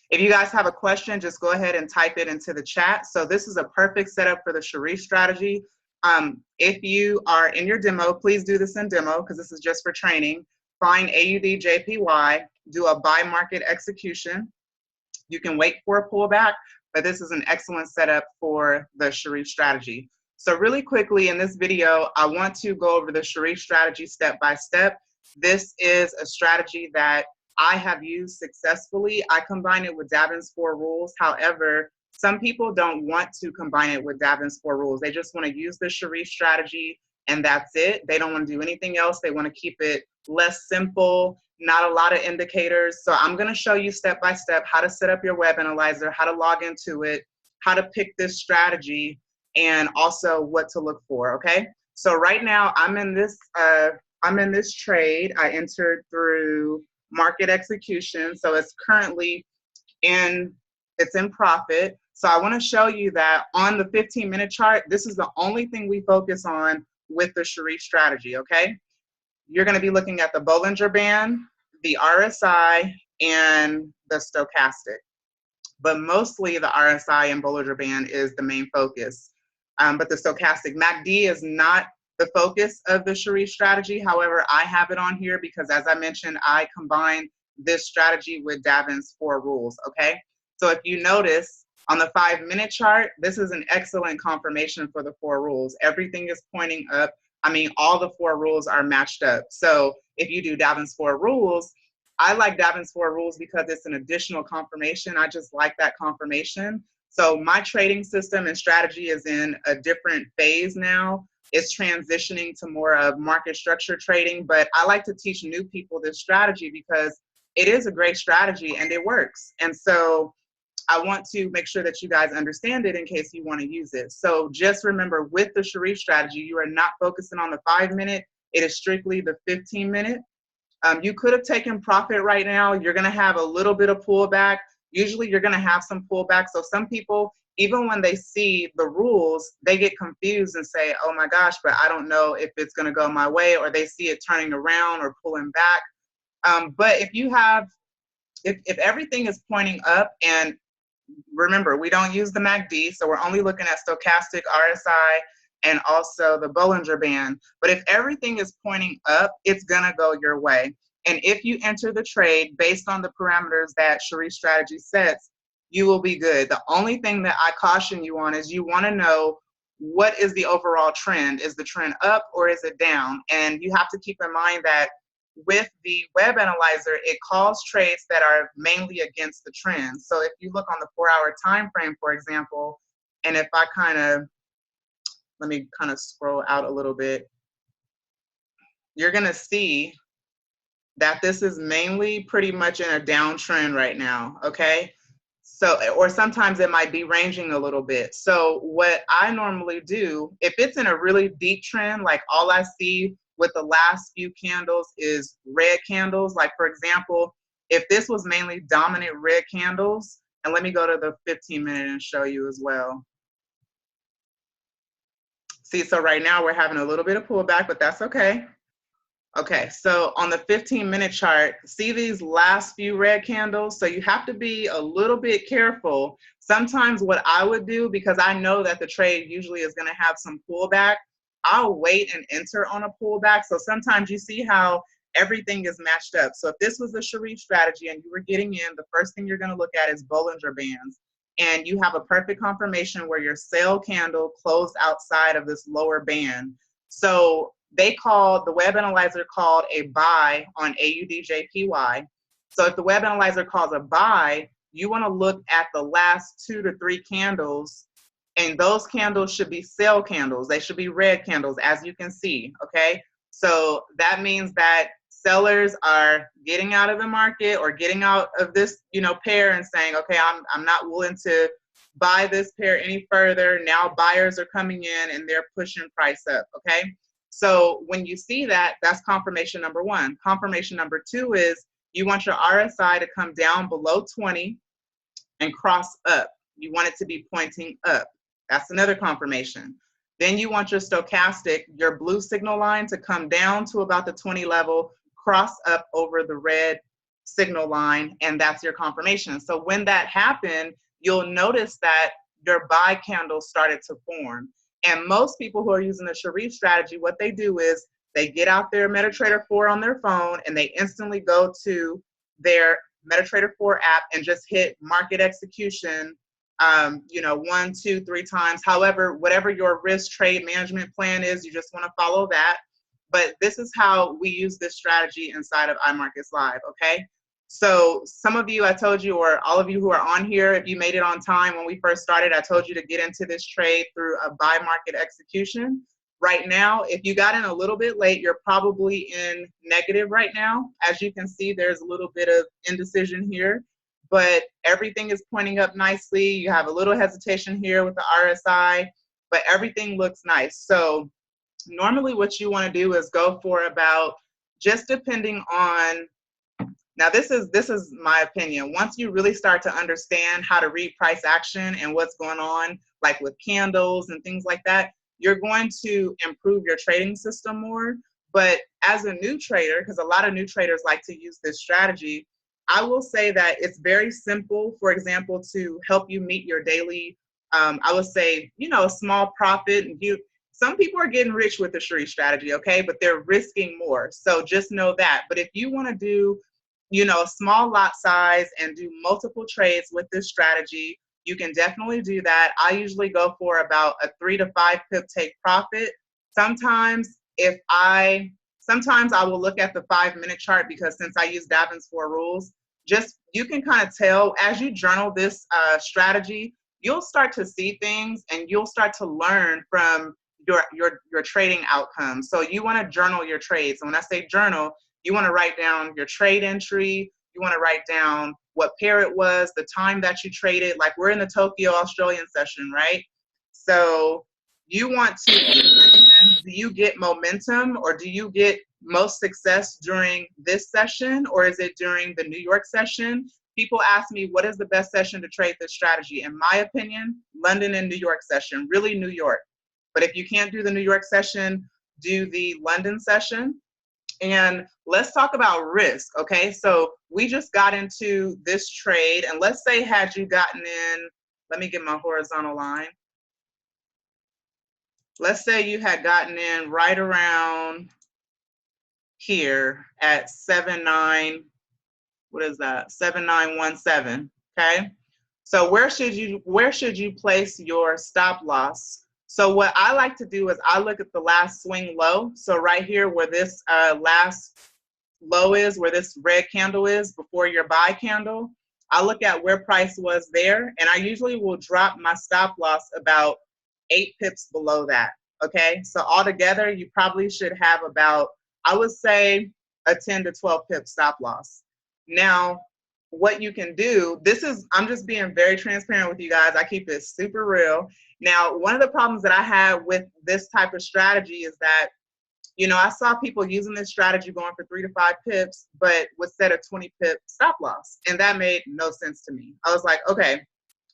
If you guys have a question, just go ahead and type it into the chat. So this is a perfect setup for the Sharif strategy. If you are in your demo, please do this in demo because this is just for training. Find AUD JPY, do a buy market execution. You can wait for a pullback, but this is an excellent setup for the Sharif strategy. So really quickly in this video, I want to go over the Sharif strategy step by step. This is a strategy that I have used successfully. I combine it with Davin's 4 rules. However, some people don't want to combine it with Davin's 4 rules. They just want to use the Sharif strategy and that's it. They don't want to do anything else. They want to keep it less simple, not a lot of indicators. So I'm going to show you step by step how to set up your web analyzer, how to log into it, how to pick this strategy, and also what to look for, okay? So right now I'm in this trade. I entered through market execution. So it's currently it's in profit. So I want to show you that on the 15-minute chart, this is the only thing we focus on with the Sharif strategy, okay? You're going to be looking at the Bollinger Band, the RSI, and the stochastic. But mostly the RSI and Bollinger Band is the main focus. But the stochastic MACD is not the focus of the Sharif strategy. However, I have it on here because, as I mentioned, I combine this strategy with Davin's 4 rules, okay? So if you notice on the 5-minute chart, this is an excellent confirmation for the 4 rules. Everything is pointing up. I mean, all the 4 rules are matched up. So if you do Davin's 4 rules, I like Davin's 4 rules because it's an additional confirmation. I just like that confirmation. So my trading system and strategy is in a different phase now. It's transitioning to more of market structure trading, but I like to teach new people this strategy because it is a great strategy and it works. And so I want to make sure that you guys understand it in case you want to use it. So just remember, with the Sharif strategy, you are not focusing on the 5-minute. It is strictly the 15-minute. You could have taken profit right now. You're going to have a little bit of pullback. Usually you're going to have some pullback. So some people, even when they see the rules, they get confused and say, oh my gosh, but I don't know if it's going to go my way, or they see it turning around or pulling back. But if everything is pointing up, and remember, we don't use the MACD, so we're only looking at stochastic, RSI, and also the Bollinger Band. But if everything is pointing up, it's gonna go your way. And if you enter the trade based on the parameters that Sharif strategy sets, you will be good. The only thing that I caution you on is you wanna know, what is the overall trend? Is the trend up or is it down? And you have to keep in mind that with the web analyzer, it calls trades that are mainly against the trend. So if you look on the 4-hour time frame, for example, and if I let me scroll out a little bit, you're gonna see that this is mainly pretty much in a downtrend right now, okay? So, or sometimes it might be ranging a little bit. So what I normally do, if it's in a really deep trend, like all I see with the last few candles is red candles, like for example, if this was mainly dominant red candles, and let me go to the 15-minute and show you as well. See, so right now we're having a little bit of pullback, but that's okay. Okay, so on the 15-minute chart, see these last few red candles? So you have to be a little bit careful. Sometimes what I would do, because I know that the trade usually is gonna have some pullback, I'll wait and enter on a pullback. So sometimes you see how everything is matched up. So if this was a Sharif strategy and you were getting in, the first thing you're gonna look at is Bollinger Bands. And you have a perfect confirmation where your sell candle closed outside of this lower band. So the web analyzer called a buy on AUDJPY. So if the web analyzer calls a buy, you want to look at the last 2 to 3 candles, and those candles should be sell candles. They should be red candles, as you can see, okay? So that means that sellers are getting out of the market or getting out of this, pair and saying, okay, I'm not willing to buy this pair any further. Now buyers are coming in and they're pushing price up, okay? So when you see that, that's confirmation number 1. Confirmation number 2 is you want your RSI to come down below 20 and cross up. You want it to be pointing up. That's another confirmation. Then you want your stochastic, your blue signal line, to come down to about the 20 level, cross up over the red signal line, and that's your confirmation. So when that happened, you'll notice that your buy candle started to form. And most people who are using the Sharif strategy, what they do is they get out their MetaTrader 4 on their phone and they instantly go to their MetaTrader 4 app and just hit market execution, you know, 1, 2, 3 times. However, whatever your risk trade management plan is, you just want to follow that. But this is how we use this strategy inside of iMarkets Live, okay? So some of you, I told you, or all of you who are on here, if you made it on time when we first started, I told you to get into this trade through a buy market execution. Right now, if you got in a little bit late, you're probably in negative right now. As you can see, there's a little bit of indecision here, but everything is pointing up nicely. You have a little hesitation here with the RSI, but everything looks nice. So normally what you want to do is go for about, just depending on, now this is my opinion, once you really start to understand how to read price action and what's going on, like with candles and things like that, you're going to improve your trading system more. But as a new trader, because a lot of new traders like to use this strategy, I will say that it's very simple, for example, to help you meet your daily, I would say, you know, a small profit. Some people are getting rich with the Sharif strategy, okay, but they're risking more. So just know that. But if you want to do, you know, a small lot size and do multiple trades with this strategy, you can definitely do that. I usually go for about a 3 to 5 pip take profit. Sometimes I will look at the 5-minute chart, because since I use Davin's 4 rules, just, you can kind of tell as you journal this strategy, you'll start to see things and you'll start to learn from your trading outcomes. So you want to journal your trades. And when I say journal, you want to write down your trade entry. You want to write down what pair it was, the time that you traded. Like we're in the Tokyo Australian session, right? So you want to, do you get momentum, or do you get most success during this session, or is it during the New York session? People ask me, what is the best session to trade this strategy? In my opinion, London and New York session, really New York. But if you can't do the New York session, do the London session. And let's talk about risk, okay? So we just got into this trade, and let's say had you gotten in, let me get my horizontal line. Let's say you had gotten in right around here at 79, what is that? 7917, okay? So where should you place your stop loss? So what I like to do is I look at the last swing low. So right here where this last low is, where this red candle is before your buy candle, I look at where price was there, and I usually will drop my stop loss about 8 pips below that, okay? So altogether, you probably should have about, I would say, a 10 to 12 pip stop loss. Now, what you can do, I'm just being very transparent with you guys. I keep it super real. Now, one of the problems that I have with this type of strategy is that, you know, I saw people using this strategy going for 3 to 5 pips, but would set a 20 pip stop loss. And that made no sense to me. I was like, okay,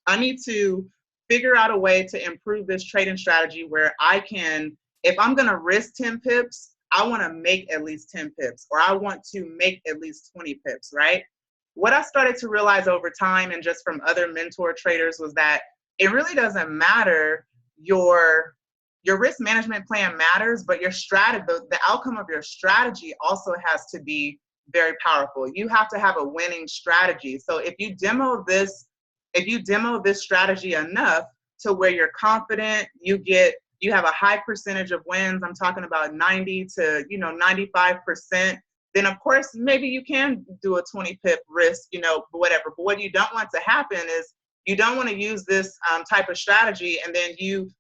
I need to figure out a way to improve this trading strategy where I can, if I'm going to risk 10 pips, I want to make at least 10 pips, or I want to make at least 20 pips, right? What I started to realize over time and just from other mentor traders was that it really doesn't matter. Your risk management plan matters, but your strategy, the outcome of your strategy also has to be very powerful. You have to have a winning strategy. So if you demo this strategy enough to where you're confident, you have a high percentage of wins. I'm talking about 90 to 95%. Then of course maybe you can do a 20 pip risk, whatever. But what you don't want to happen is you don't want to use this type of strategy, and then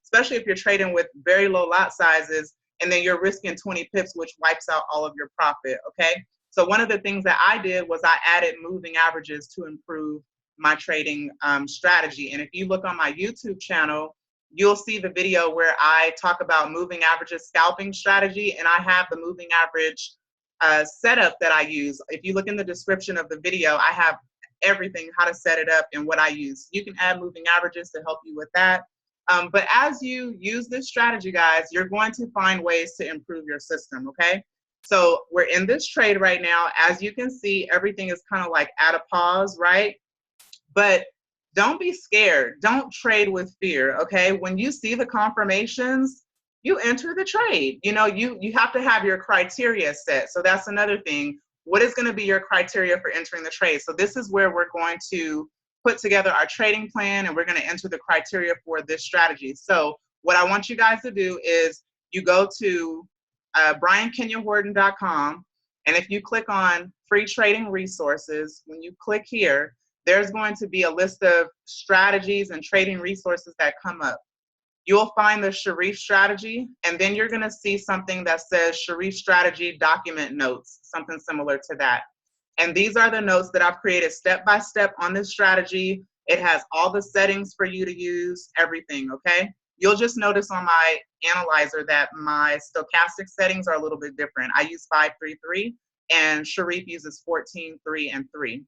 especially if you're trading with very low lot sizes, and then you're risking 20 pips, which wipes out all of your profit, okay? So one of the things that I did was I added moving averages to improve my trading strategy. And if you look on my YouTube channel, you'll see the video where I talk about moving averages scalping strategy, and I have the moving average setup that I use. If you look in the description of the video, I have everything, how to set it up and what I use. You can add moving averages to help you with that. But as you use this strategy, guys, you're going to find ways to improve your system, okay? So we're in this trade right now. As you can see, everything is kind of like at a pause, right? But don't be scared. Don't trade with fear, okay? When you see the confirmations, you enter the trade. You know, you have to have your criteria set. So that's another thing. What is going to be your criteria for entering the trade? So this is where we're going to put together our trading plan, and we're going to enter the criteria for this strategy. So what I want you guys to do is you go to briankenyahorton.com, and if you click on free trading resources, when you click here, there's going to be a list of strategies and trading resources that come up. You'll find the Sharif strategy, and then you're going to see something that says Sharif strategy document notes, something similar to that. And these are the notes that I've created step by step on this strategy. It has all the settings for you to use, everything, okay? You'll just notice on my analyzer that my stochastic settings are a little bit different. I use 533, and Sharif uses 14, 3, and 3.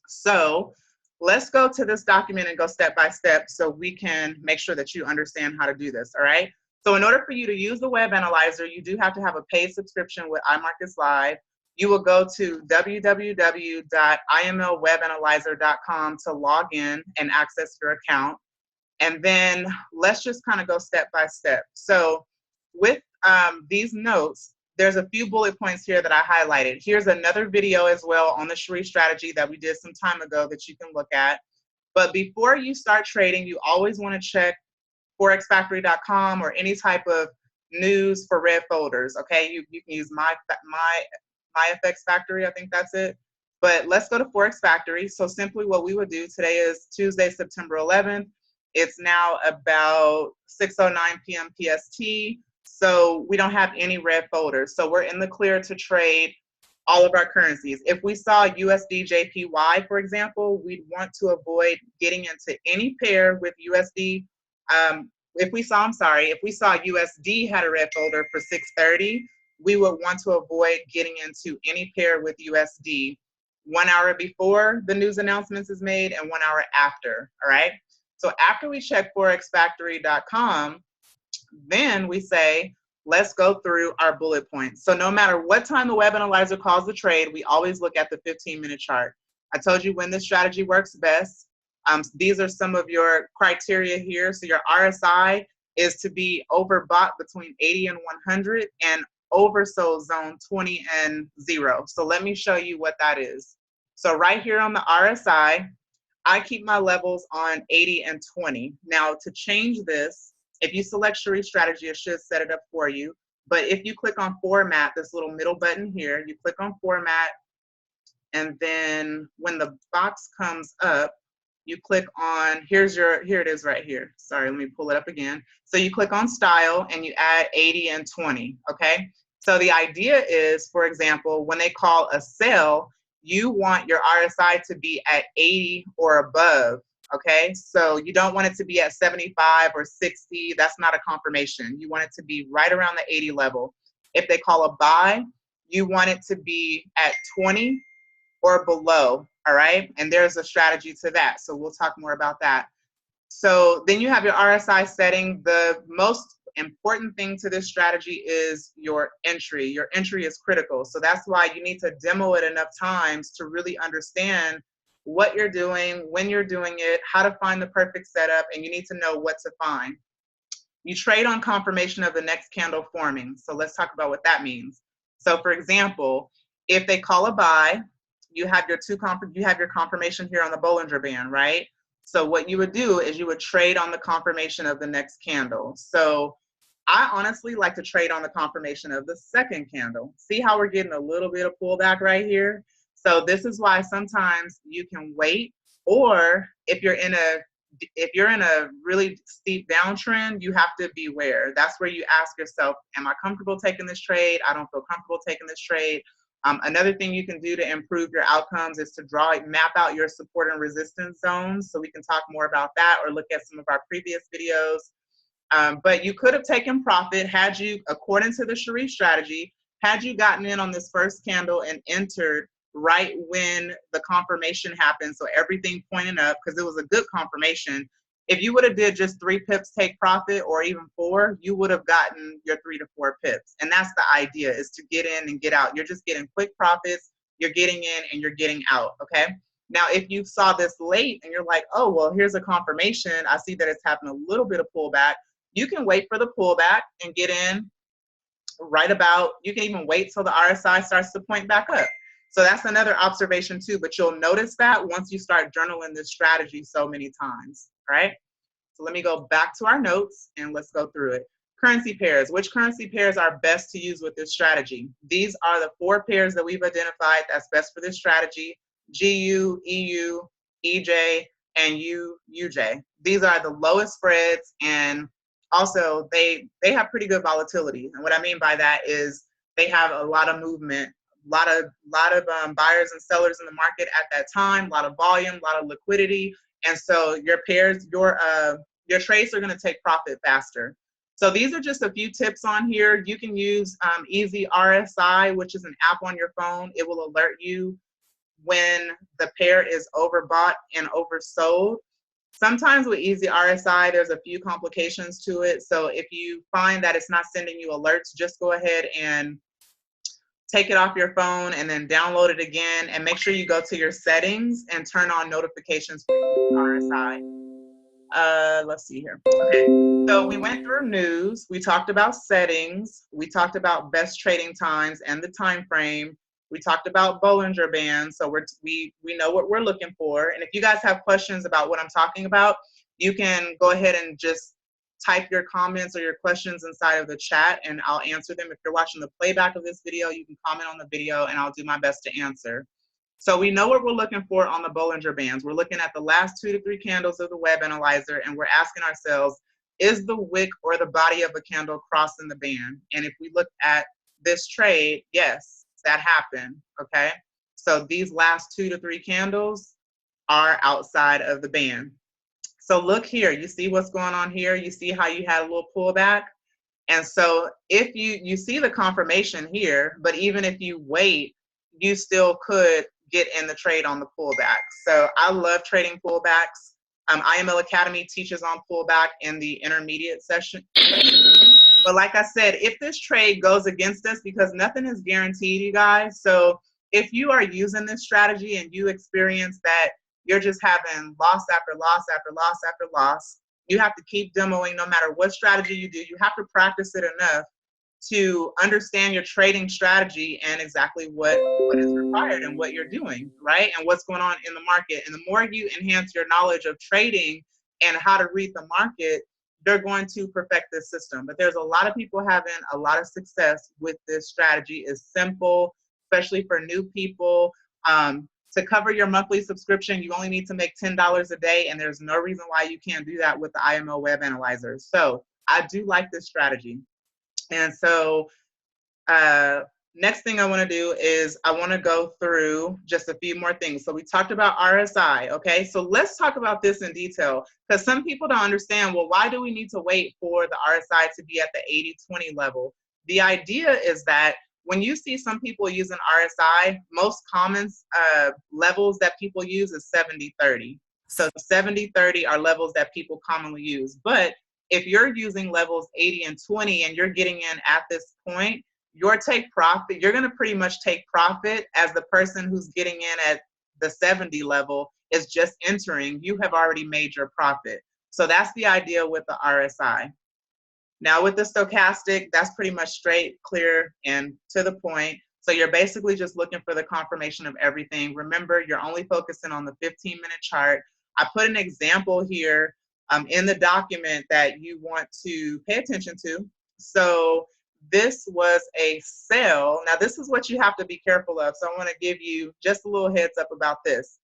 So let's go to this document and go step by step so we can make sure that you understand how to do this, all right? So in order for you to use the web analyzer, you do have to have a paid subscription with iMarkets Live. You will go to www.imlwebanalyzer.com to log in and access your account. And then let's just kind of go step by step. So with these notes, there's a few bullet points here that I highlighted. Here's another video as well on the Sharif strategy that we did some time ago that you can look at. But before you start trading, you always want to check forexfactory.com or any type of news for red folders, okay? You can use my FX Factory, I think that's it. But let's go to Forex Factory. So simply what we would do, today is Tuesday, September 11th. It's now about 6:09 p.m. PST. So we don't have any red folders. So we're in the clear to trade all of our currencies. If we saw USD JPY, for example, we'd want to avoid getting into any pair with USD. If we saw USD had a red folder for 6:30, we would want to avoid getting into any pair with USD 1 hour before the news announcements is made and 1 hour after, all right? So after we check forexfactory.com, then we say, let's go through our bullet points. So no matter what time the web analyzer calls the trade, we always look at the 15-minute chart. I told you when this strategy works best. These are some of your criteria here. So your RSI is to be overbought between 80 and 100 and oversold zone 20 and 0. So let me show you what that is. So right here on the RSI, I keep my levels on 80 and 20. Now to change this, if you select Sharif strategy, it should set it up for you. But if you click on format, this little middle button here, you click on format, and then when the box comes up, you click on, here it is right here. Sorry, let me pull it up again. So you click on style and you add 80 and 20, okay? So the idea is, for example, when they call a sell, you want your RSI to be at 80 or above, okay? So you don't want it to be at 75 or 60. That's not a confirmation. You want it to be right around the 80 level. If they call a buy, you want it to be at 20 or below, all right? And there's a strategy to that. So we'll talk more about that. So then you have your RSI setting. The most important thing to this strategy is your entry. Your entry is critical. So that's why you need to demo it enough times to really understand what you're doing, when you're doing it, how to find the perfect setup, and you need to know what to find. You trade on confirmation of the next candle forming. So let's talk about what that means. So for example, if they call a buy, you have your confirmation here on the Bollinger Band, right? So what you would do is you would trade on the confirmation of the next candle. So I honestly like to trade on the confirmation of the second candle. See how we're getting a little bit of pullback right here? So this is why sometimes you can wait, or if you're in a really steep downtrend, you have to beware. That's where you ask yourself, am I comfortable taking this trade? I don't feel comfortable taking this trade. Another thing you can do to improve your outcomes is to map out your support and resistance zones. So we can talk more about that or look at some of our previous videos. But you could have taken profit had you, according to the Sharif strategy, had you gotten in on this first candle and entered right when the confirmation happened, so everything pointed up, because it was a good confirmation. If you would have did just 3 pips take profit or even 4, you would have gotten your 3 to 4 pips. And that's the idea, is to get in and get out. You're just getting quick profits. You're getting in and you're getting out, okay? Now, if you saw this late and you're like, oh, well, here's a confirmation. I see that it's having a little bit of pullback. You can wait for the pullback and get in right about, you can even wait till the RSI starts to point back up. So that's another observation too, but you'll notice that once you start journaling this strategy so many times, right? So let me go back to our notes and let's go through it. Currency pairs. Which currency pairs are best to use with this strategy? These are the 4 pairs that we've identified that's best for this strategy: GU, EU, EJ, and UJ. These are the lowest spreads, and also they have pretty good volatility. And what I mean by that is they have a lot of movement, a lot of buyers and sellers in the market at that time, a lot of volume, a lot of liquidity. And so your pairs, your trades are going to take profit faster. So these are just a few tips on here. You can use Easy RSI, which is an app on your phone. It will alert you when the pair is overbought and oversold. Sometimes with Easy RSI, there's a few complications to it. So if you find that it's not sending you alerts, just go ahead and take it off your phone and then download it again, and make sure you go to your settings and turn on notifications for RSI. Let's see here. Okay, so we went through news, we talked about settings, we talked about best trading times and the time frame, we talked about Bollinger Bands, so we know what we're looking for. And if you guys have questions about what I'm talking about, you can go ahead and just type your comments or your questions inside of the chat and I'll answer them. If you're watching the playback of this video, you can comment on the video and I'll do my best to answer. So we know what we're looking for on the Bollinger Bands. We're looking at the last 2 to 3 candles of the web analyzer, and we're asking ourselves, is the wick or the body of a candle crossing the band? And if we look at this trade, yes, that happened, okay? So these last 2 to 3 candles are outside of the band. So look here, you see what's going on here? You see how you had a little pullback? And so if you see the confirmation here, but even if you wait, you still could get in the trade on the pullback. So I love trading pullbacks. IML Academy teaches on pullback in the intermediate session. But like I said, if this trade goes against us, because nothing is guaranteed, you guys. So if you are using this strategy and you experience that you're just having loss after loss after loss after loss, you have to keep demoing no matter what strategy you do. You have to practice it enough to understand your trading strategy and exactly what is required and what you're doing, right? And what's going on in the market. And the more you enhance your knowledge of trading and how to read the market, they're going to perfect this system. But there's a lot of people having a lot of success with this strategy. It's simple, especially for new people. To cover your monthly subscription, you only need to make $10 a day, and there's no reason why you can't do that with the IML web analyzer. So I do like this strategy. And so next thing I want to do is I want to go through just a few more things. So we talked about RSI, okay? So let's talk about this in detail, because some people don't understand, well, why do we need to wait for the RSI to be at the 80-20 level? The idea is that when you see some people using RSI, most common levels that people use is 70-30. So 70-30 are levels that people commonly use. But if you're using levels 80 and 20 and you're getting in at this point, your take profit, you're going to pretty much take profit as the person who's getting in at the 70 level is just entering. You have already made your profit. So that's the idea with the RSI. Now with the stochastic, that's pretty much straight, clear, and to the point. So you're basically just looking for the confirmation of everything. Remember, you're only focusing on the 15-minute chart. I put an example here in the document that you want to pay attention to. So this was a sell. Now this is what you have to be careful of. So I want to give you just a little heads up about this.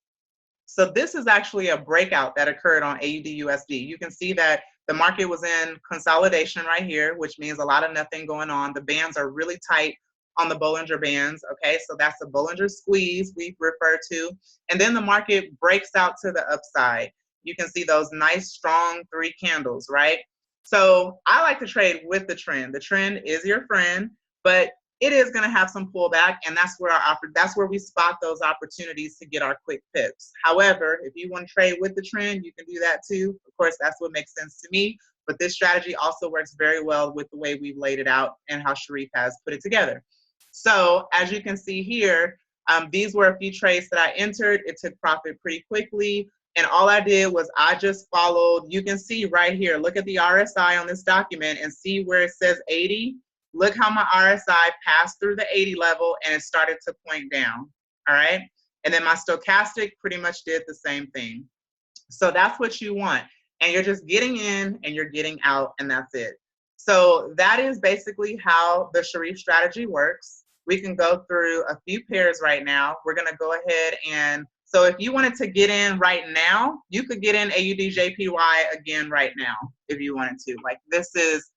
So this is actually a breakout that occurred on AUD/USD. You can see that the market was in consolidation right here, which means a lot of nothing going on. The bands are really tight on the Bollinger Bands, okay? So that's the Bollinger Squeeze we refer to. And then the market breaks out to the upside. You can see those nice, strong 3 candles, right? So I like to trade with the trend. The trend is your friend, but it is going to have some pullback, and that's where we spot those opportunities to get our quick pips. However, if you want to trade with the trend, you can do that too. Of course, that's what makes sense to me. But this strategy also works very well with the way we've laid it out and how Sharif has put it together. So as you can see here, these were a few trades that I entered. It took profit pretty quickly. And all I did was I just followed. You can see right here, look at the RSI on this document and see where it says 80. Look how my RSI passed through the 80 level and it started to point down, all right? And then my stochastic pretty much did the same thing. So that's what you want. And you're just getting in and you're getting out, and that's it. So that is basically how the Sharif strategy works. We can go through a few pairs right now. We're gonna go ahead and, so if you wanted to get in right now, you could get in AUDJPY again right now if you wanted to. Like this is,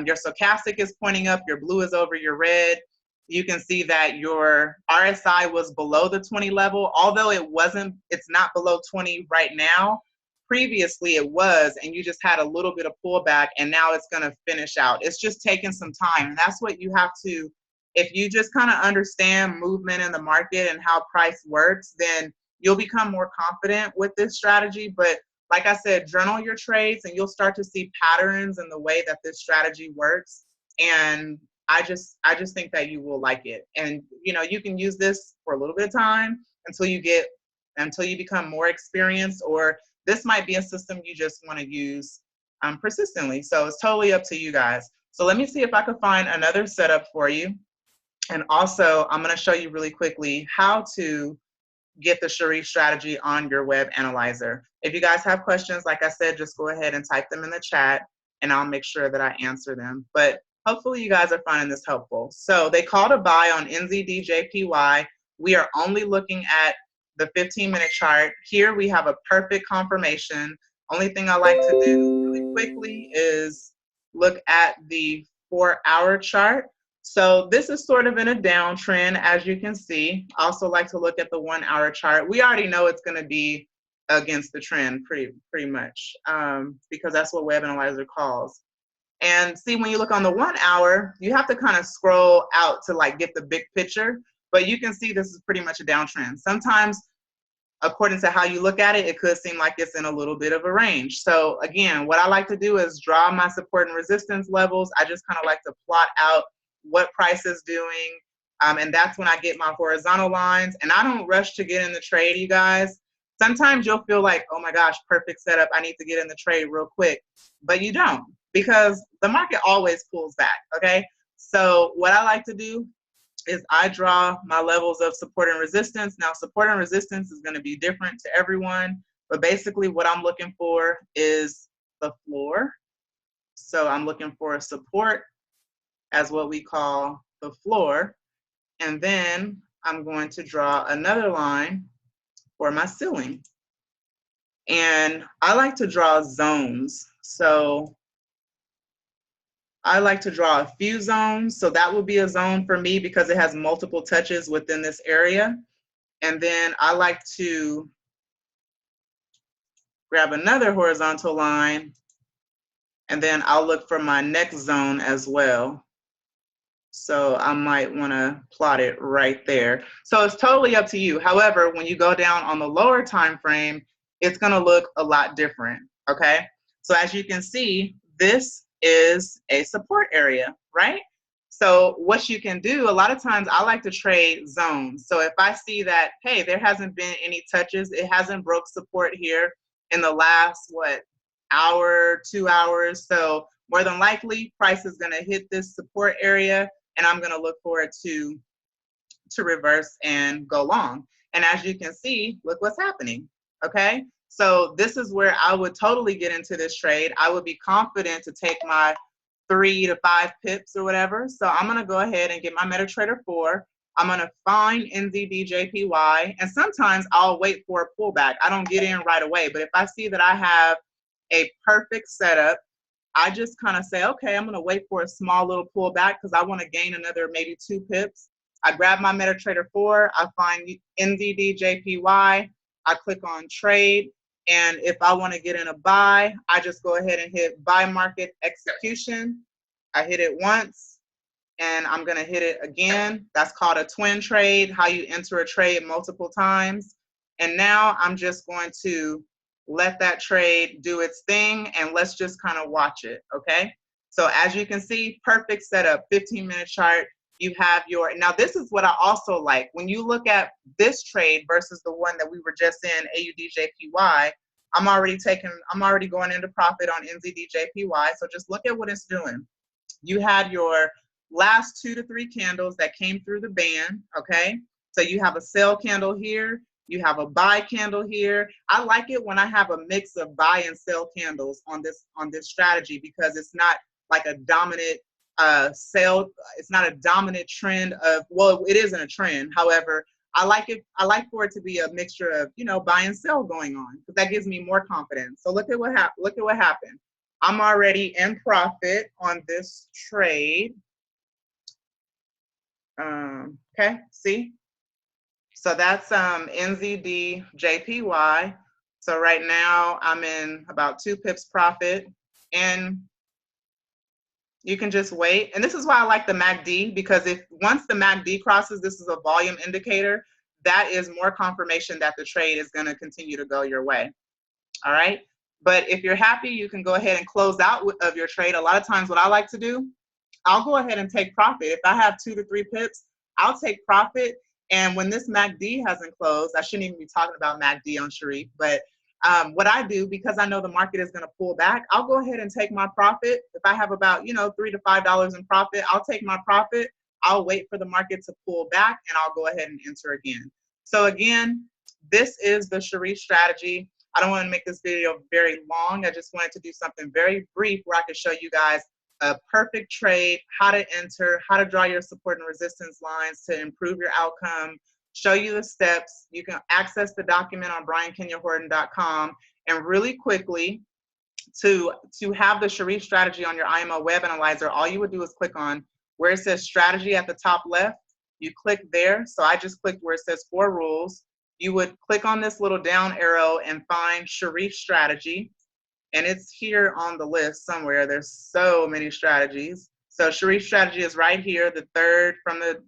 your stochastic is pointing up, your blue is over your red. You can see that your RSI was below the 20 level, although it's not below 20 right now. Previously it was, and you just had a little bit of pullback, and now it's gonna finish out. It's just taking some time, and that's what you have to, if you just kind of understand movement in the market and how price works, then you'll become more confident with this strategy. But like I said, journal your trades and you'll start to see patterns in the way that this strategy works. And I just think that you will like it. And you know, you can use this for a little bit of time until you become more experienced, or this might be a system you just want to use persistently. So it's totally up to you guys. So let me see if I can find another setup for you. And also, I'm going to show you really quickly how to get the Sharif strategy on your web analyzer. If you guys have questions, like I said, just go ahead and type them in the chat and I'll make sure that I answer them. But hopefully you guys are finding this helpful. So they called a buy on NZDJPY. We are only looking at the 15-minute chart. Here we have a perfect confirmation. Only thing I like to do really quickly is look at the 4-hour chart. So this is sort of in a downtrend, as you can see. I also like to look at the 1-hour chart. We already know it's going to be against the trend pretty much because that's what Web Analyzer calls. And see, when you look on the 1 hour, you have to kind of scroll out to like get the big picture, but you can see this is pretty much a downtrend. Sometimes, according to how you look at it, it could seem like it's in a little bit of a range. So again, what I like to do is draw my support and resistance levels. I just kind of like to plot out what price is doing. And that's when I get my horizontal lines. And I don't rush to get in the trade, you guys. Sometimes you'll feel like, oh my gosh, perfect setup, I need to get in the trade real quick. But you don't, because the market always pulls back, okay? So what I like to do is I draw my levels of support and resistance. Now, support and resistance is going to be different to everyone, but basically what I'm looking for is the floor. So I'm looking for a support as what we call the floor. And then I'm going to draw another line for my ceiling. And I like to draw zones. So I like to draw a few zones. So that will be a zone for me because it has multiple touches within this area. And then I like to grab another horizontal line, and then I'll look for my next zone as well. So I might want to plot it right there. So it's totally up to you. However, when you go down on the lower time frame, it's going to look a lot different, okay? So as you can see, this is a support area, right? So what you can do, a lot of times I like to trade zones. So if I see that, hey, there hasn't been any touches, it hasn't broke support here in the last, hour, 2 hours. So more than likely, price is going to hit this support area, and I'm going to look for it to reverse and go long. And as you can see, look what's happening, okay? So this is where I would totally get into this trade. I would be confident to take my 3 to 5 pips or whatever. So I'm going to go ahead and get my MetaTrader 4. I'm going to find NZDJPY, and sometimes I'll wait for a pullback. I don't get in right away, but if I see that I have a perfect setup, I just kind of say, okay, I'm going to wait for a small little pullback because I want to gain another maybe 2 pips. I grab my MetaTrader 4, I find NZDJPY, I click on trade, and if I want to get in a buy, I just go ahead and hit buy market execution. I hit it once, and I'm gonna hit it again. That's called a twin trade, how you enter a trade multiple times. And now I'm just going to let that trade do its thing, and let's just kind of watch it, okay? So as you can see, perfect setup, 15-minute chart. You have your, now this is what I also like. When you look at this trade versus the one that we were just in, AUDJPY, I'm already going into profit on NZDJPY. So just look at what it's doing. You had your last 2 to 3 candles that came through the band, okay? So you have a sell candle here, you have a buy candle here. I like it when I have a mix of buy and sell candles on this strategy, because it's not like a dominant sell, it's not a dominant trend of, well, it isn't a trend. However, I like for it to be a mixture of, you know, buy and sell going on, because that gives me more confidence. So look at what happened. I'm already in profit on this trade. Okay, see? So that's NZDJPY. So right now I'm in about 2 pips profit, and you can just wait. And this is why I like the MACD, because if once the MACD crosses, this is a volume indicator, that is more confirmation that the trade is going to continue to go your way. All right. But if you're happy, you can go ahead and close out of your trade. A lot of times what I like to do, I'll go ahead and take profit. If I have 2 to 3 pips, I'll take profit. And when this MACD hasn't closed, I shouldn't even be talking about MACD on Sharif, but what I do, because I know the market is going to pull back, I'll go ahead and take my profit. If I have about, you know, $3 to $5 in profit, I'll take my profit. I'll wait for the market to pull back, and I'll go ahead and enter again. So again, this is the Sharif strategy. I don't want to make this video very long. I just wanted to do something very brief where I could show you guys a perfect trade, how to enter, how to draw your support and resistance lines to improve your outcome, show you the steps. You can access the document on briankenyahorton.com. And really quickly, to have the Sharif strategy on your IML web analyzer, all you would do is click on where it says strategy at the top left. You click there. So I just clicked where it says 4 rules. You would click on this little down arrow and find Sharif strategy. And it's here on the list somewhere. There's so many strategies. So Sharif strategy is right here, the third from the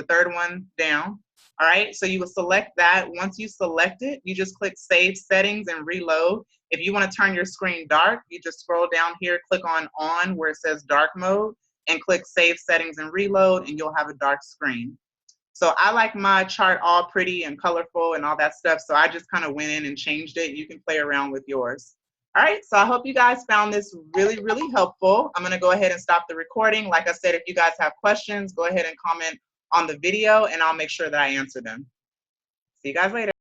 third one down. All right, so you will select that. Once you select it, you just click Save Settings and Reload. If you want to turn your screen dark, you just scroll down here, click on where it says Dark Mode, and click Save Settings and Reload, and you'll have a dark screen. So I like my chart all pretty and colorful and all that stuff, so I just kind of went in and changed it. You can play around with yours. All right, so I hope you guys found this really, really helpful. I'm going to go ahead and stop the recording. Like I said, if you guys have questions, go ahead and comment on the video, and I'll make sure that I answer them. See you guys later.